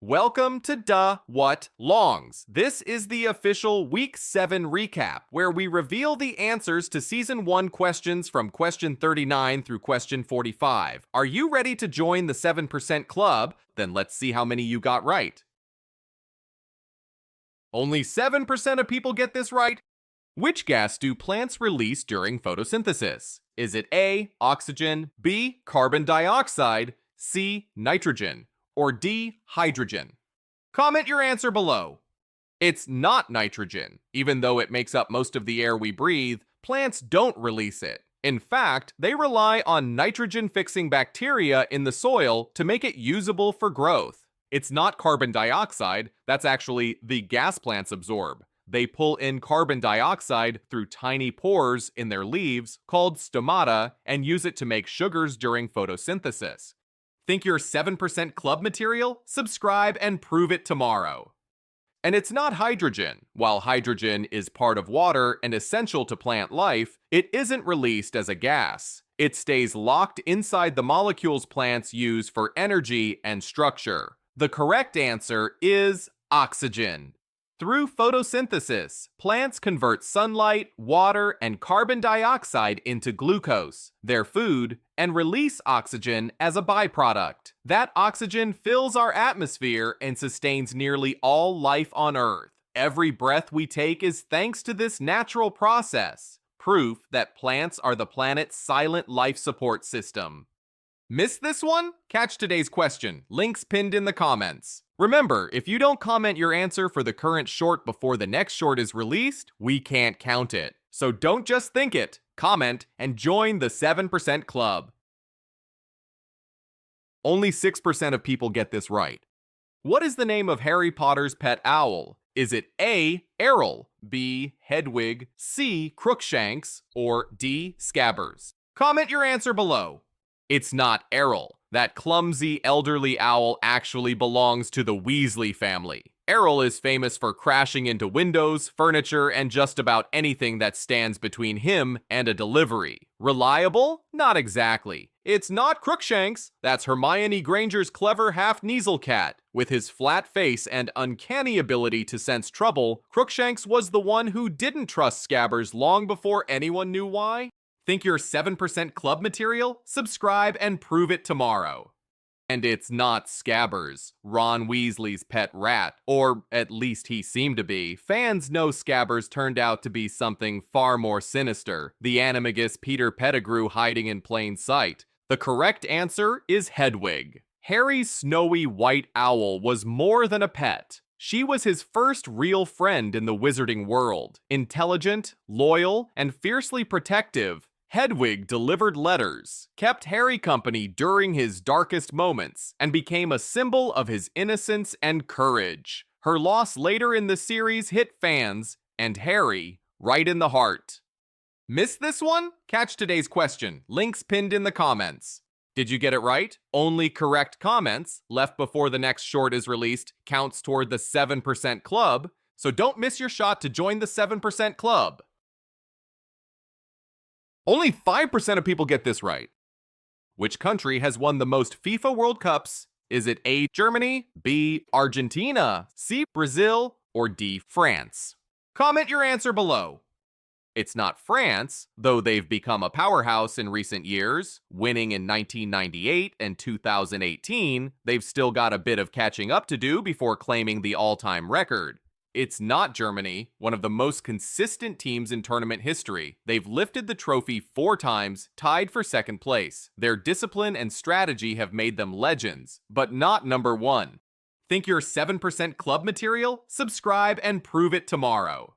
Welcome to Duh What Longs. This is the official Week 7 recap, where we reveal the answers to Season 1 questions from question 39 through question 45. Are you ready to join the 7% club? Then let's see how many you got right. Only 7% of people get this right. Which gas do plants release during photosynthesis? Is it A, oxygen, B, carbon dioxide, C, nitrogen, or D, hydrogen? Comment your answer below. It's not nitrogen. Even though it makes up most of the air we breathe, plants don't release it. In fact, they rely on nitrogen-fixing bacteria in the soil to make it usable for growth. It's not carbon dioxide, that's actually the gas plants absorb. They pull in carbon dioxide through tiny pores in their leaves, called stomata, and use it to make sugars during photosynthesis. Think you're 7% club material? Subscribe and prove it tomorrow. And it's not hydrogen. While hydrogen is part of water and essential to plant life, it isn't released as a gas. It stays locked inside the molecules plants use for energy and structure. The correct answer is oxygen. Through photosynthesis, plants convert sunlight, water, and carbon dioxide into glucose, their food, and release oxygen as a byproduct. That oxygen fills our atmosphere and sustains nearly all life on Earth. Every breath we take is thanks to this natural process, proof that plants are the planet's silent life support system. Missed this one? Catch today's question. Links pinned in the comments. Remember, if you don't comment your answer for the current short before the next short is released, we can't count it. So don't just think it, comment, and join the 7% club. Only 6% of people get this right. What is the name of Harry Potter's pet owl? Is it A, Errol, B, Hedwig, C, Crookshanks, or D, Scabbers? Comment your answer below. It's not Errol. That clumsy elderly owl actually belongs to the Weasley family. Errol is famous for crashing into windows, furniture, and just about anything that stands between him and a delivery. Reliable? Not exactly. It's not Crookshanks. That's Hermione Granger's clever half-Kneasel cat. With his flat face and uncanny ability to sense trouble, Crookshanks was the one who didn't trust Scabbers long before anyone knew why. Think you're 7% club material? Subscribe and prove it tomorrow. And it's not Scabbers, Ron Weasley's pet rat, or at least he seemed to be. Fans know Scabbers turned out to be something far more sinister, the animagus Peter Pettigrew hiding in plain sight. The correct answer is Hedwig. Harry's snowy white owl was more than a pet. She was his first real friend in the wizarding world. Intelligent, loyal, and fiercely protective, Hedwig delivered letters, kept Harry company during his darkest moments, and became a symbol of his innocence and courage. Her loss later in the series hit fans, and Harry, right in the heart. Missed this one? Catch today's question. Links pinned in the comments. Did you get it right? Only correct comments, left before the next short is released, counts toward the 7% club, so don't miss your shot to join the 7% club. Only 5% of people get this right. Which country has won the most FIFA World Cups? Is it A, Germany, B, Argentina, C, Brazil, or D, France? Comment your answer below. It's not France, though they've become a powerhouse in recent years. Winning in 1998 and 2018, they've still got a bit of catching up to do before claiming the all-time record. It's not Germany, one of the most consistent teams in tournament history. They've lifted the trophy 4 times, tied for second place. Their discipline and strategy have made them legends, but not number 1. Think you're 7% club material? Subscribe and prove it tomorrow.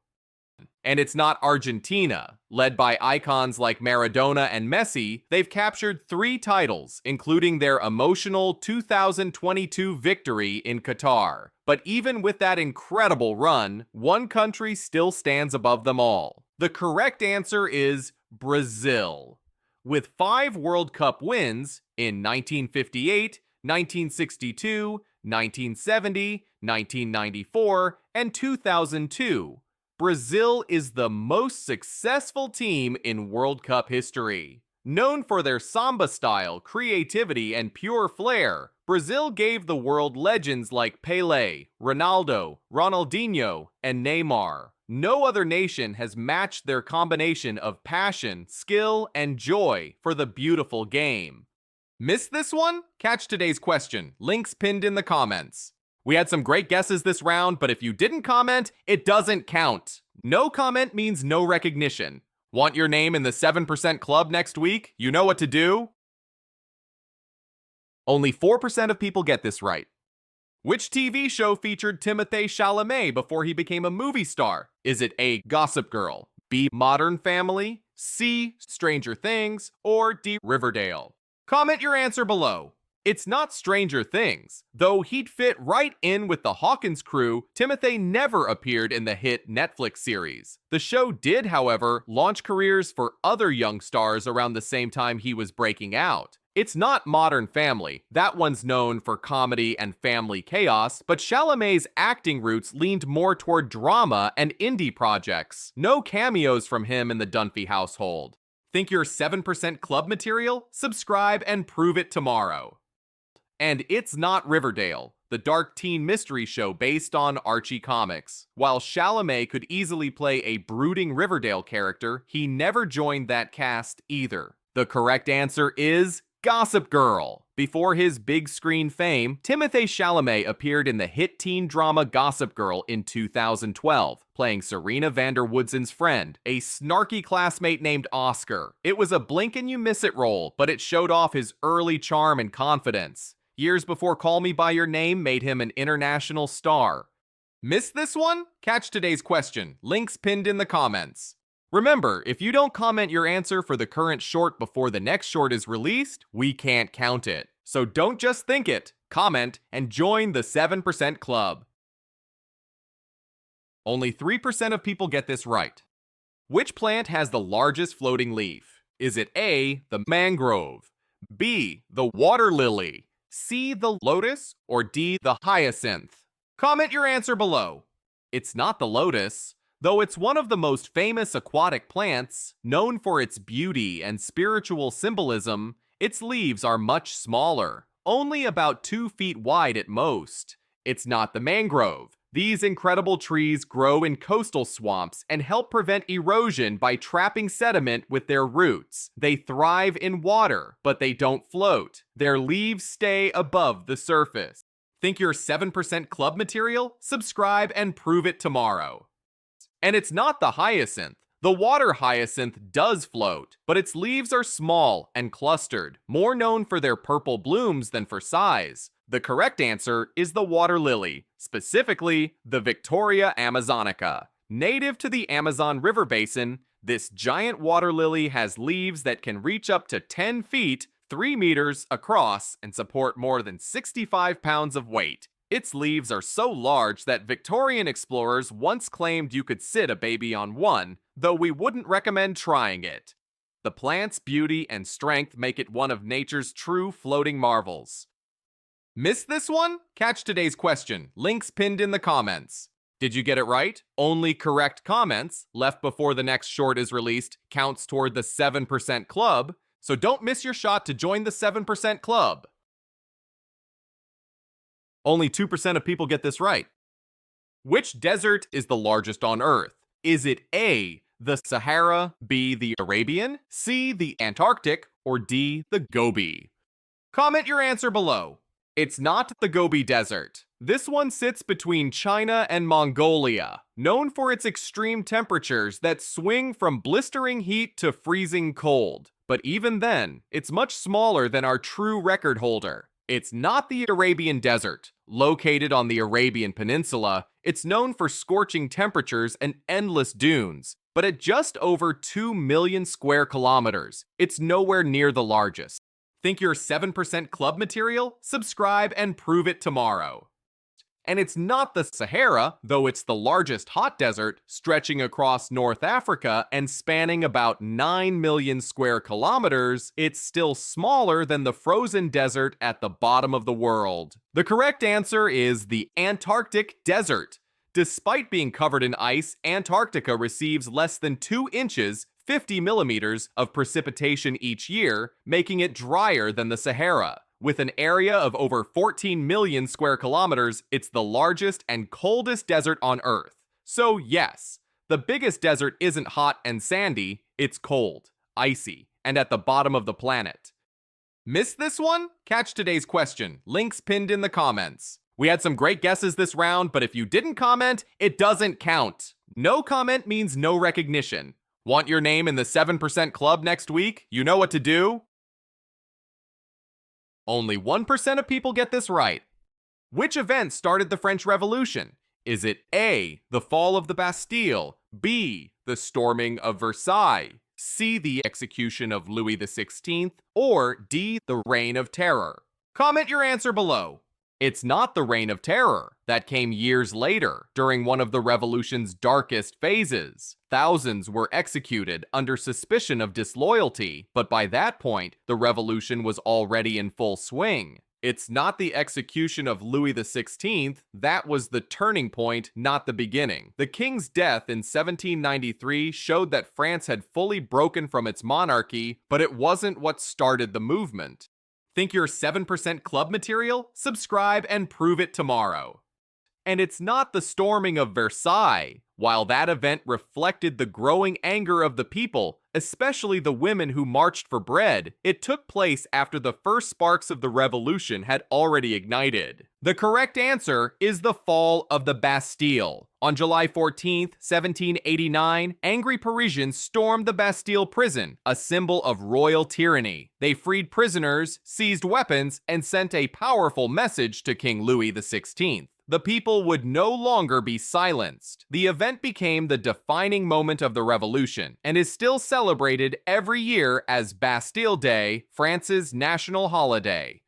And it's not Argentina. Led by icons like Maradona and Messi, they've captured 3 titles, including their emotional 2022 victory in Qatar. But even with that incredible run, one country still stands above them all. The correct answer is Brazil. With 5 World Cup wins in 1958, 1962, 1970, 1994, and 2002. Brazil is the most successful team in World Cup history. Known for their samba style, creativity, and pure flair, Brazil gave the world legends like Pelé, Ronaldo, Ronaldinho, and Neymar. No other nation has matched their combination of passion, skill, and joy for the beautiful game. Missed this one? Catch today's question. Links pinned in the comments. We had some great guesses this round, but if you didn't comment, it doesn't count. No comment means no recognition. Want your name in the 7% club next week? You know what to do? Only 4% of people get this right. Which TV show featured Timothée Chalamet before he became a movie star? Is it A, Gossip Girl, B, Modern Family, C, Stranger Things, or D, Riverdale? Comment your answer below. It's not Stranger Things. Though he'd fit right in with the Hawkins crew, Timothée never appeared in the hit Netflix series. The show did, however, launch careers for other young stars around the same time he was breaking out. It's not Modern Family. That one's known for comedy and family chaos, but Chalamet's acting roots leaned more toward drama and indie projects. No cameos from him in the Dunphy household. Think you're 7% club material? Subscribe and prove it tomorrow. And it's not Riverdale, the dark teen mystery show based on Archie comics. While Chalamet could easily play a brooding Riverdale character, he never joined that cast either. The correct answer is Gossip Girl. Before his big screen fame, Timothée Chalamet appeared in the hit teen drama Gossip Girl in 2012, playing Serena van der Woodsen's friend, a snarky classmate named Oscar. It was a blink and you miss it role, but it showed off his early charm and confidence. Years before Call Me By Your Name made him an international star. Missed this one? Catch today's question. Links pinned in the comments. Remember, if you don't comment your answer for the current short before the next short is released, we can't count it. So don't just think it, comment, and join the 7% club. Only 3% of people get this right. Which plant has the largest floating leaf? Is it A, the mangrove, B, the water lily, C, the lotus, or D, the hyacinth? Comment your answer below. It's not the lotus. Though it's one of the most famous aquatic plants, known for its beauty and spiritual symbolism, its leaves are much smaller, only about 2 feet wide at most. It's not the mangrove. These incredible trees grow in coastal swamps and help prevent erosion by trapping sediment with their roots. They thrive in water, but they don't float. Their leaves stay above the surface. Think you're 7% club material? Subscribe and prove it tomorrow. And it's not the hyacinth. The water hyacinth does float, but its leaves are small and clustered, more known for their purple blooms than for size. The correct answer is the water lily, specifically the Victoria amazonica. Native to the Amazon River basin, this giant water lily has leaves that can reach up to 10 feet, 3 meters across, and support more than 65 pounds of weight. Its leaves are so large that Victorian explorers once claimed you could sit a baby on one, though we wouldn't recommend trying it. The plant's beauty and strength make it one of nature's true floating marvels. Missed this one? Catch today's question. Links pinned in the comments. Did you get it right? Only correct comments left before the next short is released counts toward the 7% club, so don't miss your shot to join the 7% club. Only 2% of people get this right. Which desert is the largest on Earth? Is it A, the Sahara, B, the Arabian, C, the Antarctic, or D, the Gobi? Comment your answer below. It's not the Gobi Desert. This one sits between China and Mongolia, known for its extreme temperatures that swing from blistering heat to freezing cold. But even then, it's much smaller than our true record holder. It's not the Arabian Desert. Located on the Arabian Peninsula, it's known for scorching temperatures and endless dunes. But at just over 2 million square kilometers, it's nowhere near the largest. Think you're 7% club material? Subscribe and prove it tomorrow. And it's not the Sahara, though it's the largest hot desert, stretching across North Africa and spanning about 9 million square kilometers. It's still smaller than the frozen desert at the bottom of the world. The correct answer is the Antarctic Desert. Despite being covered in ice, Antarctica receives less than 2 inches, 50 millimeters of precipitation each year, making it drier than the Sahara. With an area of over 14 million square kilometers, it's the largest and coldest desert on Earth. So yes, the biggest desert isn't hot and sandy, it's cold, icy, and at the bottom of the planet. Missed this one? Catch today's question. Links pinned in the comments. We had some great guesses this round, but if you didn't comment, it doesn't count. No comment means no recognition. Want your name in the 7% club next week? You know what to do? Only 1% of people get this right. Which event started the French Revolution? Is it A, the fall of the Bastille, B, the storming of Versailles, C, the execution of Louis XVI, or D, the Reign of Terror? Comment your answer below. It's not the Reign of Terror. That came years later, during one of the revolution's darkest phases. Thousands were executed under suspicion of disloyalty, but by that point, the revolution was already in full swing. It's not the execution of Louis XVI, that was the turning point, not the beginning. The king's death in 1793 showed that France had fully broken from its monarchy, but it wasn't what started the movement. Think you're 7% club material? Subscribe and prove it tomorrow. And it's not the storming of Versailles. While that event reflected the growing anger of the people, especially the women who marched for bread, it took place after the first sparks of the revolution had already ignited. The correct answer is the fall of the Bastille. On July 14, 1789, angry Parisians stormed the Bastille prison, a symbol of royal tyranny. They freed prisoners, seized weapons, and sent a powerful message to King Louis XVI. The people would no longer be silenced. The event became the defining moment of the revolution and is still celebrated every year as Bastille Day, France's national holiday.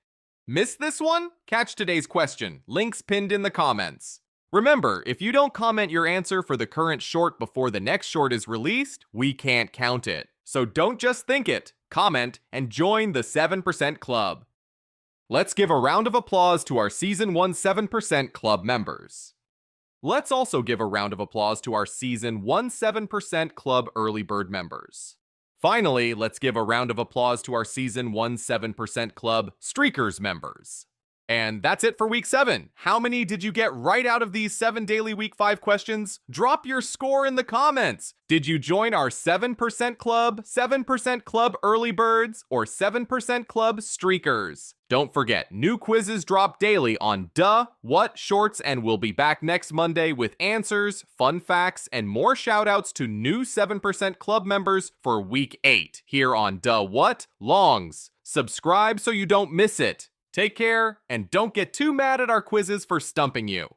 Missed this one? Catch today's question. Links pinned in the comments. Remember, if you don't comment your answer for the current short before the next short is released, we can't count it. So don't just think it, comment, and join the 7% Club. Let's give a round of applause to our Season 1 7% Club members. Let's also give a round of applause to our Season 1 7% Club Early Bird members. Finally, let's give a round of applause to our Season 1 7% Club Streakers members. And that's it for Week 7. How many did you get right out of these 7 daily Week 5 questions? Drop your score in the comments. Did you join our 7% Club, 7% Club Early Birds, or 7% Club Streakers? Don't forget, new quizzes drop daily on Duh, What, Shorts, and we'll be back next Monday with answers, fun facts, and more shoutouts to new 7% Club members for Week 8 here on Duh, What, Longs. Subscribe so you don't miss it. Take care, and don't get too mad at our quizzes for stumping you.